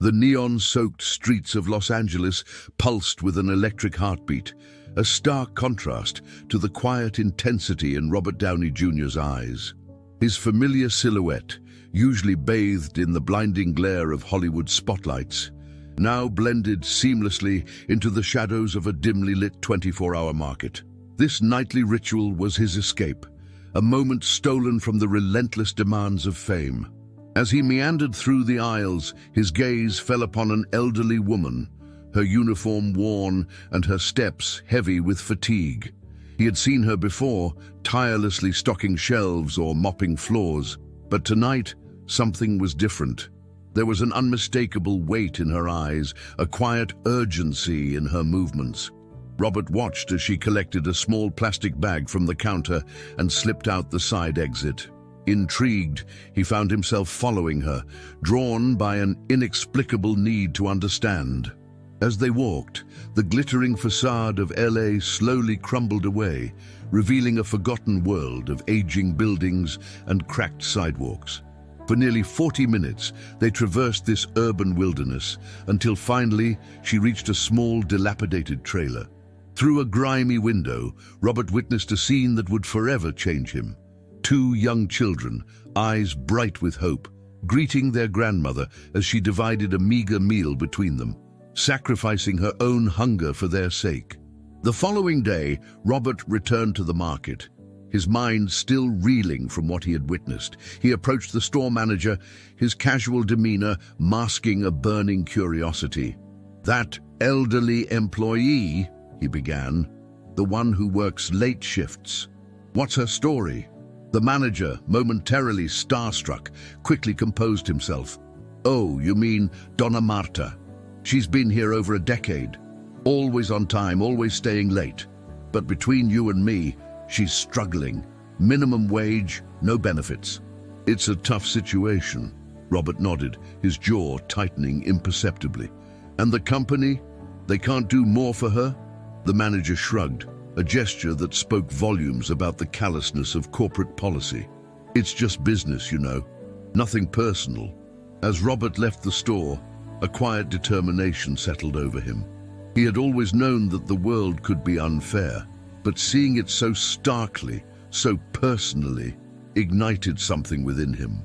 The neon-soaked streets of Los Angeles pulsed with an electric heartbeat, a stark contrast to the quiet intensity in Robert Downey Jr.'s eyes. His familiar silhouette, usually bathed in the blinding glare of Hollywood spotlights, now blended seamlessly into the shadows of a dimly lit 24-hour market. This nightly ritual was his escape, a moment stolen from the relentless demands of fame. As he meandered through the aisles, his gaze fell upon an elderly woman, her uniform worn and her steps heavy with fatigue. He had seen her before, tirelessly stocking shelves or mopping floors, but tonight something was different. There was an unmistakable weight in her eyes, a quiet urgency in her movements. Robert watched as she collected a small plastic bag from the counter and slipped out the side exit. Intrigued, he found himself following her, drawn by an inexplicable need to understand. As they walked, the glittering facade of LA slowly crumbled away, revealing a forgotten world of aging buildings and cracked sidewalks. For nearly 40 minutes, they traversed this urban wilderness, until finally she reached a small, dilapidated trailer. Through a grimy window, Robert witnessed a scene that would forever change him. Two young children, eyes bright with hope, greeting their grandmother as she divided a meager meal between them, sacrificing her own hunger for their sake. The following day, Robert returned to the market, his mind still reeling from what he had witnessed. He approached the store manager, his casual demeanor masking a burning curiosity. "That elderly employee," he began, "the one who works late shifts. What's her story?" The manager, momentarily starstruck, quickly composed himself. "Oh, you mean Donna Marta. She's been here over a decade. Always on time, always staying late. But between you and me, she's struggling. Minimum wage, no benefits." "It's a tough situation," Robert nodded, his jaw tightening imperceptibly. "And the company? They can't do more for her?" The manager shrugged, a gesture that spoke volumes about the callousness of corporate policy. "It's just business, you know. Nothing personal." As Robert left the store, a quiet determination settled over him. He had always known that the world could be unfair, but seeing it so starkly, so personally, ignited something within him.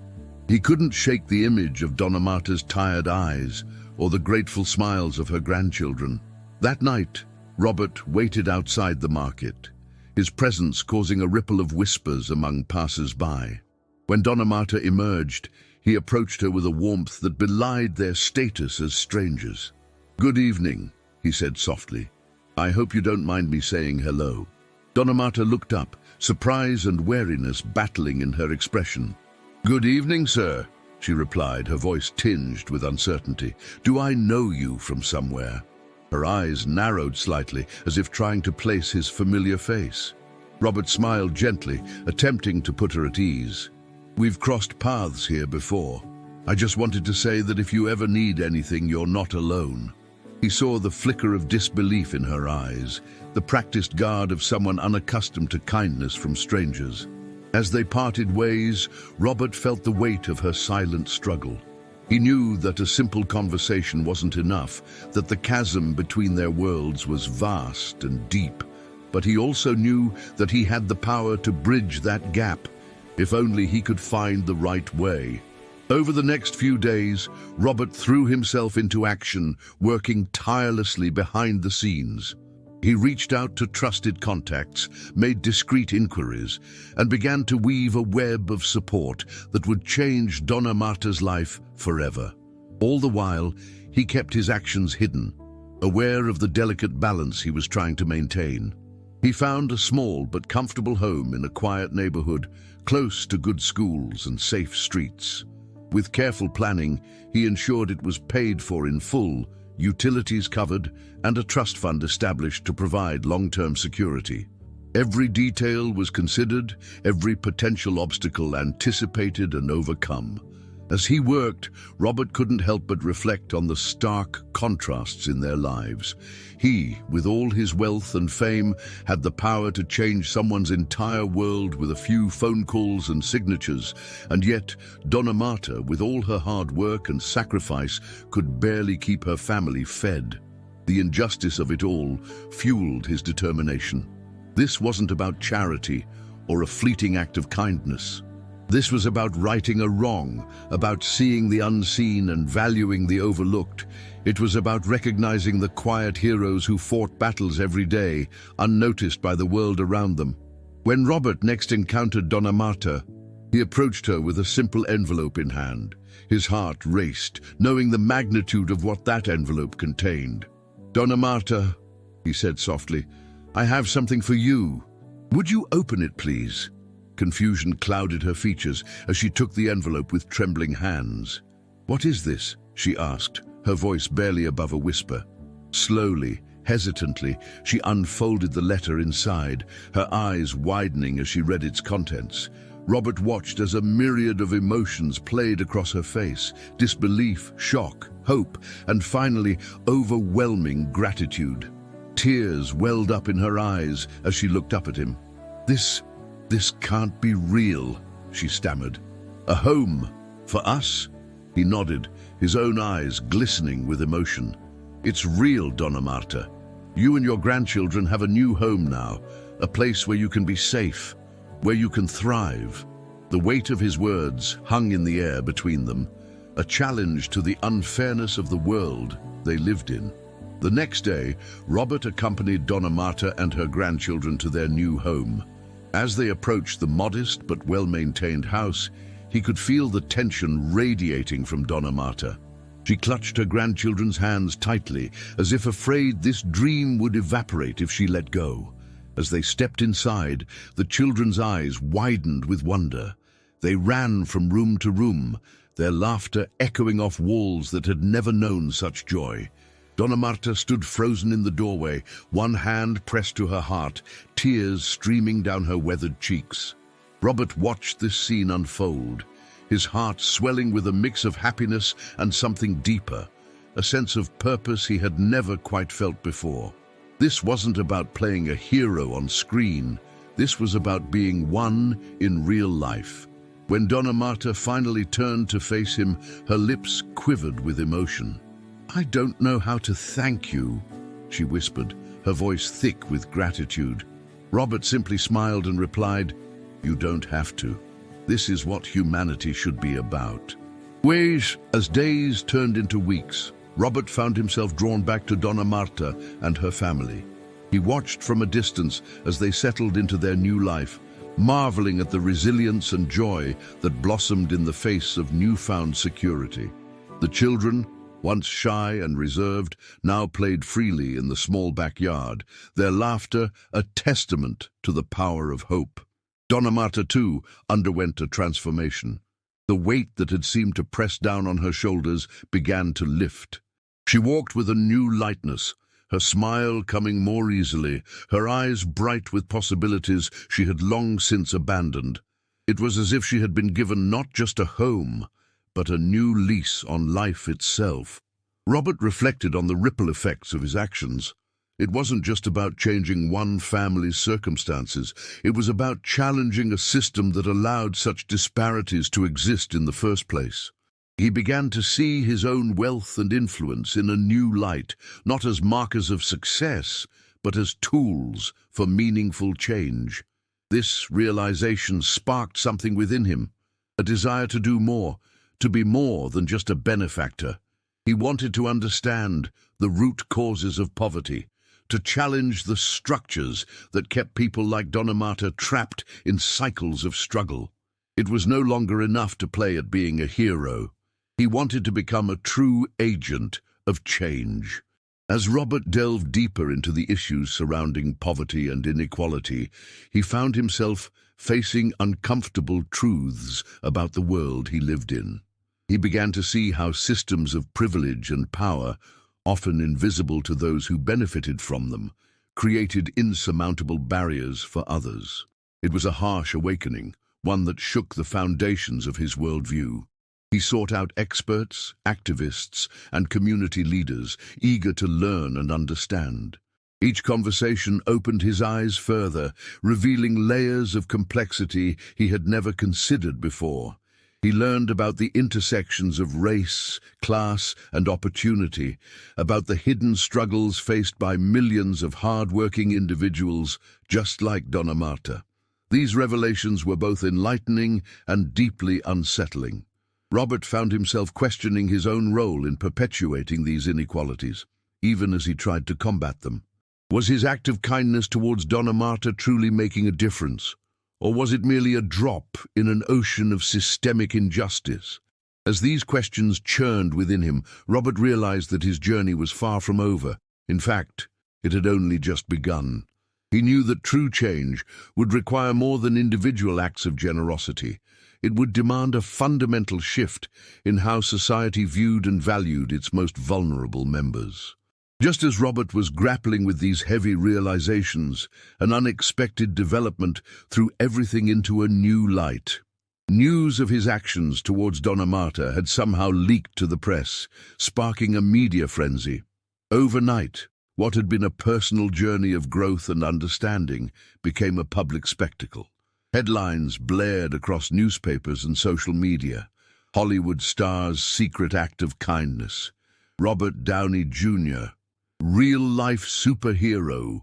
He couldn't shake the image of Donna Marta's tired eyes or the grateful smiles of her grandchildren. That night, Robert waited outside the market, his presence causing a ripple of whispers among passers-by. When Donna Marta emerged, he approached her with a warmth that belied their status as strangers. "Good evening," he said softly. "I hope you don't mind me saying hello." Donna Marta looked up, surprise and wariness battling in her expression. "Good evening, sir," she replied, her voice tinged with uncertainty. "Do I know you from somewhere?" Her eyes narrowed slightly, as if trying to place his familiar face. Robert smiled gently, attempting to put her at ease. "We've crossed paths here before. I just wanted to say that if you ever need anything, you're not alone." He saw the flicker of disbelief in her eyes, the practiced guard of someone unaccustomed to kindness from strangers. As they parted ways, Robert felt the weight of her silent struggle. He knew that a simple conversation wasn't enough, that the chasm between their worlds was vast and deep. But he also knew that he had the power to bridge that gap, if only he could find the right way. Over the next few days, Robert threw himself into action, working tirelessly behind the scenes. He reached out to trusted contacts, made discreet inquiries, and began to weave a web of support that would change Donna Marta's life forever. All the while, he kept his actions hidden, aware of the delicate balance he was trying to maintain. He found a small but comfortable home in a quiet neighborhood, close to good schools and safe streets. With careful planning, he ensured it was paid for in full, utilities covered, and a trust fund established to provide long-term security. Every detail was considered, every potential obstacle anticipated and overcome. As he worked, Robert couldn't help but reflect on the stark contrasts in their lives. He, with all his wealth and fame, had the power to change someone's entire world with a few phone calls and signatures, and yet Donna Marta, with all her hard work and sacrifice, could barely keep her family fed. The injustice of it all fueled his determination. This wasn't about charity or a fleeting act of kindness. This was about righting a wrong, about seeing the unseen and valuing the overlooked. It was about recognizing the quiet heroes who fought battles every day, unnoticed by the world around them. When Robert next encountered Donna Marta, he approached her with a simple envelope in hand. His heart raced, knowing the magnitude of what that envelope contained. "Donna Marta," he said softly, "I have something for you. Would you open it, please?" Confusion clouded her features as she took the envelope with trembling hands. "What is this?" she asked, her voice barely above a whisper. Slowly, hesitantly, she unfolded the letter inside, her eyes widening as she read its contents. Robert watched as a myriad of emotions played across her face: disbelief, shock, hope, and finally, overwhelming gratitude. Tears welled up in her eyes as she looked up at him. This can't be real," she stammered. "A home? For us?" He nodded, his own eyes glistening with emotion. "It's real, Donna Marta. You and your grandchildren have a new home now, a place where you can be safe, where you can thrive." The weight of his words hung in the air between them, a challenge to the unfairness of the world they lived in. The next day, Robert accompanied Donna Marta and her grandchildren to their new home. As they approached the modest but well-maintained house, he could feel the tension radiating from Donna Marta. She clutched her grandchildren's hands tightly, as if afraid this dream would evaporate if she let go. As they stepped inside, the children's eyes widened with wonder. They ran from room to room, their laughter echoing off walls that had never known such joy. Donna Marta stood frozen in the doorway, one hand pressed to her heart, tears streaming down her weathered cheeks. Robert watched this scene unfold, his heart swelling with a mix of happiness and something deeper, a sense of purpose he had never quite felt before. This wasn't about playing a hero on screen. This was about being one in real life. When Donna Marta finally turned to face him, her lips quivered with emotion. "I don't know how to thank you," she whispered, her voice thick with gratitude. Robert simply smiled and replied, "You don't have to. This is what humanity should be about." As days turned into weeks, Robert found himself drawn back to Donna Marta and her family. He watched from a distance as they settled into their new life, marveling at the resilience and joy that blossomed in the face of newfound security. The children, once shy and reserved, now played freely in the small backyard, their laughter a testament to the power of hope. Donna Marta, too, underwent a transformation. The weight that had seemed to press down on her shoulders began to lift. She walked with a new lightness, her smile coming more easily, her eyes bright with possibilities she had long since abandoned. It was as if she had been given not just a home, but a new lease on life itself. Robert reflected on the ripple effects of his actions. It wasn't just about changing one family's circumstances. It was about challenging a system that allowed such disparities to exist in the first place. He began to see his own wealth and influence in a new light, not as markers of success, but as tools for meaningful change. This realization sparked something within him, a desire to do more, to be more than just a benefactor. He wanted to understand the root causes of poverty, to challenge the structures that kept people like Donna Marta trapped in cycles of struggle. It was no longer enough to play at being a hero. He wanted to become a true agent of change. As Robert delved deeper into the issues surrounding poverty and inequality, he found himself facing uncomfortable truths about the world he lived in. He began to see how systems of privilege and power, often invisible to those who benefited from them, created insurmountable barriers for others. It was a harsh awakening, one that shook the foundations of his worldview. He sought out experts, activists, and community leaders, eager to learn and understand. Each conversation opened his eyes further, revealing layers of complexity he had never considered before. He learned about the intersections of race, class, and opportunity, about the hidden struggles faced by millions of hard-working individuals just like Donna Marta. These revelations were both enlightening and deeply unsettling. Robert found himself questioning his own role in perpetuating these inequalities, even as he tried to combat them. Was his act of kindness towards Donna Marta truly making a difference? Or was it merely a drop in an ocean of systemic injustice? As these questions churned within him, Robert realized that his journey was far from over. In fact, it had only just begun. He knew that true change would require more than individual acts of generosity. It would demand a fundamental shift in how society viewed and valued its most vulnerable members. Just as Robert was grappling with these heavy realizations, an unexpected development threw everything into a new light. News of his actions towards Donna Marta had somehow leaked to the press, sparking a media frenzy. Overnight, what had been a personal journey of growth and understanding became a public spectacle. Headlines blared across newspapers and social media. Hollywood star's secret act of kindness. Robert Downey Jr., real-life superhero.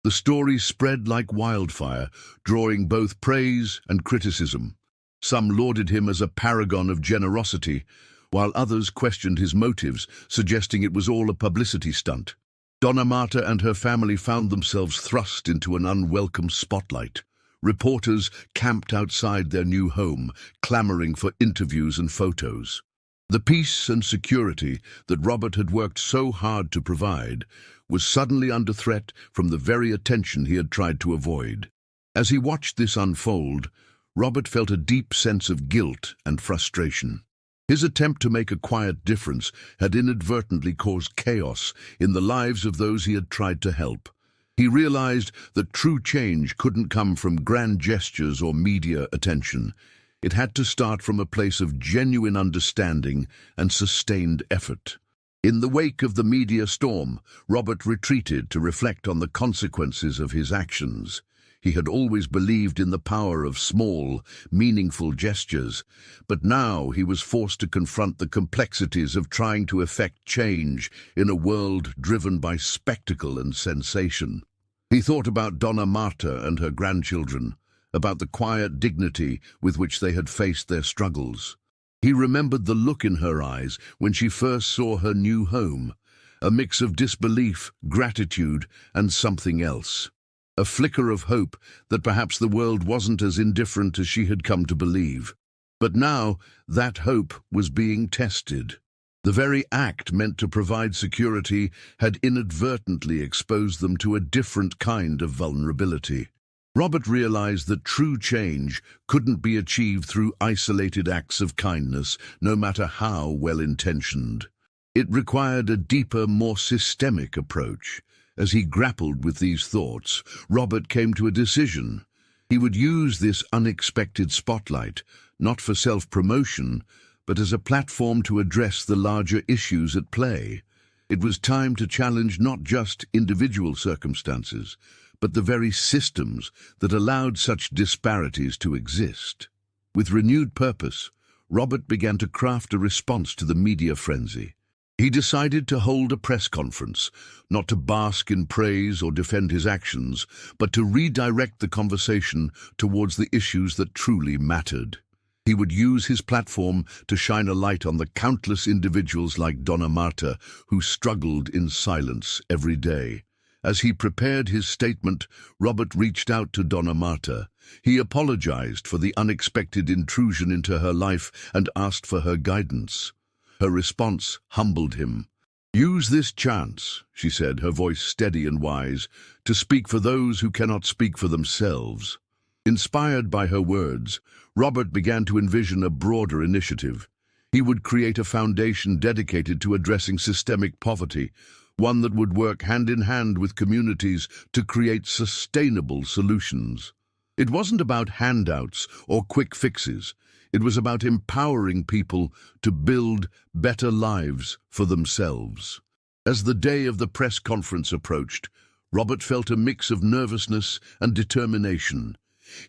The story spread like wildfire, drawing both praise and criticism. Some lauded him as a paragon of generosity, while others questioned his motives, suggesting it was all a publicity stunt. Donna Marta and her family found themselves thrust into an unwelcome spotlight. Reporters camped outside their new home, clamoring for interviews and photos. The peace and security that Robert had worked so hard to provide was suddenly under threat from the very attention he had tried to avoid. As he watched this unfold, Robert felt a deep sense of guilt and frustration. His attempt to make a quiet difference had inadvertently caused chaos in the lives of those he had tried to help. He realized that true change couldn't come from grand gestures or media attention. It had to start from a place of genuine understanding and sustained effort. In the wake of the media storm, Robert retreated to reflect on the consequences of his actions. He had always believed in the power of small, meaningful gestures, but now he was forced to confront the complexities of trying to effect change in a world driven by spectacle and sensation. He thought about Donna Marta and her grandchildren, about the quiet dignity with which they had faced their struggles. He remembered the look in her eyes when she first saw her new home, a mix of disbelief, gratitude, and something else. A flicker of hope that perhaps the world wasn't as indifferent as she had come to believe. But now, that hope was being tested. The very act meant to provide security had inadvertently exposed them to a different kind of vulnerability. Robert realized that true change couldn't be achieved through isolated acts of kindness, no matter how well-intentioned. It required a deeper, more systemic approach. As he grappled with these thoughts, Robert came to a decision. He would use this unexpected spotlight, not for self-promotion, but as a platform to address the larger issues at play. It was time to challenge not just individual circumstances, but the very systems that allowed such disparities to exist. With renewed purpose, Robert began to craft a response to the media frenzy. He decided to hold a press conference, not to bask in praise or defend his actions, but to redirect the conversation towards the issues that truly mattered. He would use his platform to shine a light on the countless individuals like Donna Marta who struggled in silence every day. As he prepared his statement, Robert reached out to Donna Marta. He apologized for the unexpected intrusion into her life and asked for her guidance. Her response humbled him. "Use this chance," she said, her voice steady and wise, "to speak for those who cannot speak for themselves." Inspired by her words, Robert began to envision a broader initiative. He would create a foundation dedicated to addressing systemic poverty, one that would work hand in hand with communities to create sustainable solutions. It wasn't about handouts or quick fixes. It was about empowering people to build better lives for themselves. As the day of the press conference approached, Robert felt a mix of nervousness and determination.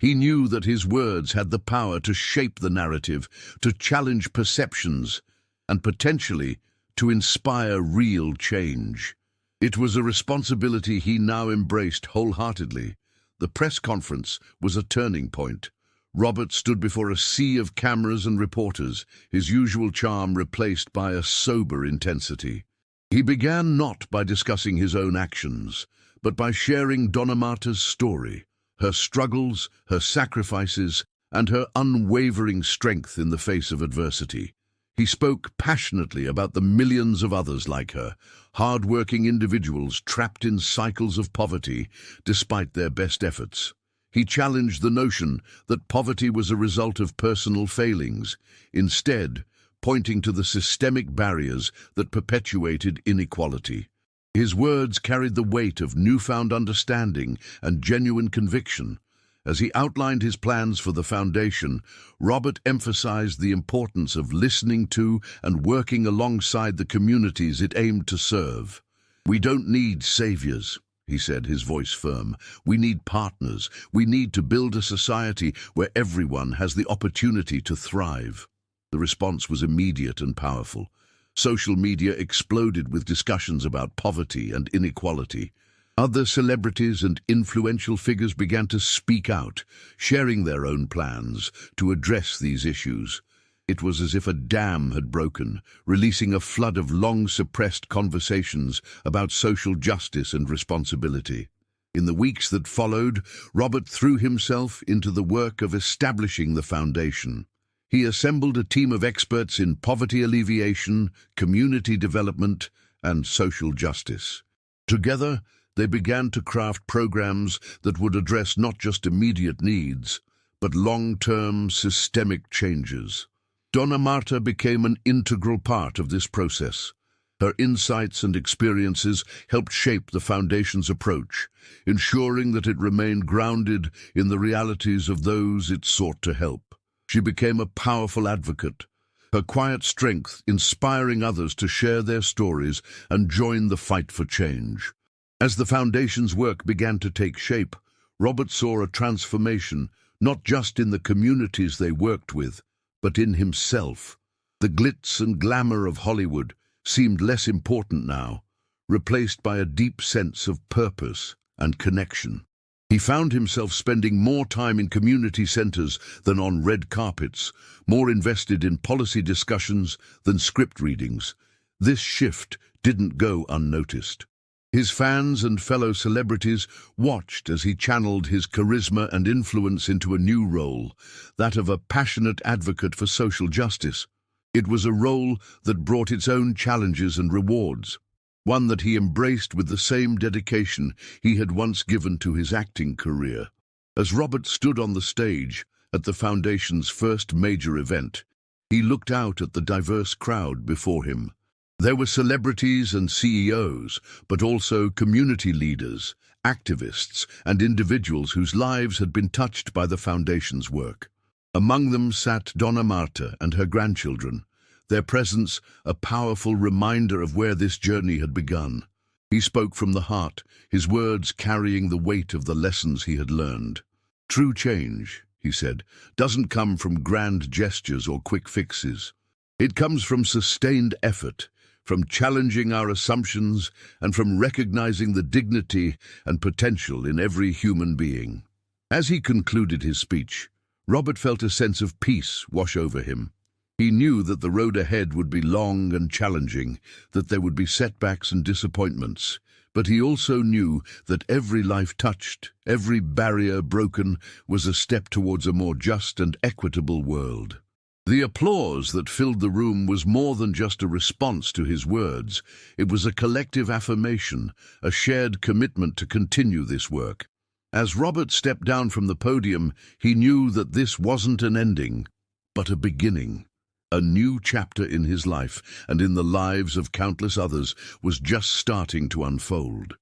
He knew that his words had the power to shape the narrative, to challenge perceptions, and potentially to inspire real change. It was a responsibility he now embraced wholeheartedly. The press conference was a turning point. Robert stood before a sea of cameras and reporters, his usual charm replaced by a sober intensity. He began not by discussing his own actions, but by sharing Donna Marta's story, her struggles, her sacrifices, and her unwavering strength in the face of adversity. He spoke passionately about the millions of others like her, hard-working individuals trapped in cycles of poverty despite their best efforts. He challenged the notion that poverty was a result of personal failings, instead pointing to the systemic barriers that perpetuated inequality. His words carried the weight of newfound understanding and genuine conviction. As he outlined his plans for the foundation, Robert emphasized the importance of listening to and working alongside the communities it aimed to serve. "We don't need saviors," he said, his voice firm. "We need partners. We need to build a society where everyone has the opportunity to thrive." The response was immediate and powerful. Social media exploded with discussions about poverty and inequality. Other celebrities and influential figures began to speak out, sharing their own plans to address these issues. It was as if a dam had broken, releasing a flood of long-suppressed conversations about social justice and responsibility. In the weeks that followed, Robert threw himself into the work of establishing the foundation. He assembled a team of experts in poverty alleviation, community development, and social justice. Together, they began to craft programs that would address not just immediate needs, but long-term systemic changes. Donna Marta became an integral part of this process. Her insights and experiences helped shape the foundation's approach, ensuring that it remained grounded in the realities of those it sought to help. She became a powerful advocate, her quiet strength inspiring others to share their stories and join the fight for change. As the foundation's work began to take shape, Robert saw a transformation, not just in the communities they worked with, but in himself. The glitz and glamour of Hollywood seemed less important now, replaced by a deep sense of purpose and connection. He found himself spending more time in community centers than on red carpets, more invested in policy discussions than script readings. This shift didn't go unnoticed. His fans and fellow celebrities watched as he channeled his charisma and influence into a new role, that of a passionate advocate for social justice. It was a role that brought its own challenges and rewards, one that he embraced with the same dedication he had once given to his acting career. As Robert stood on the stage at the Foundation's first major event, he looked out at the diverse crowd before him. There were celebrities and CEOs, but also community leaders, activists, and individuals whose lives had been touched by the Foundation's work. Among them sat Donna Marta and her grandchildren, their presence a powerful reminder of where this journey had begun. He spoke from the heart, his words carrying the weight of the lessons he had learned. "True change," he said, "doesn't come from grand gestures or quick fixes. It comes from sustained effort, from challenging our assumptions, and from recognizing the dignity and potential in every human being." As he concluded his speech, Robert felt a sense of peace wash over him. He knew that the road ahead would be long and challenging, that there would be setbacks and disappointments, but he also knew that every life touched, every barrier broken, was a step towards a more just and equitable world. The applause that filled the room was more than just a response to his words. It was a collective affirmation, a shared commitment to continue this work. As Robert stepped down from the podium, he knew that this wasn't an ending, but a beginning. A new chapter in his life and in the lives of countless others was just starting to unfold.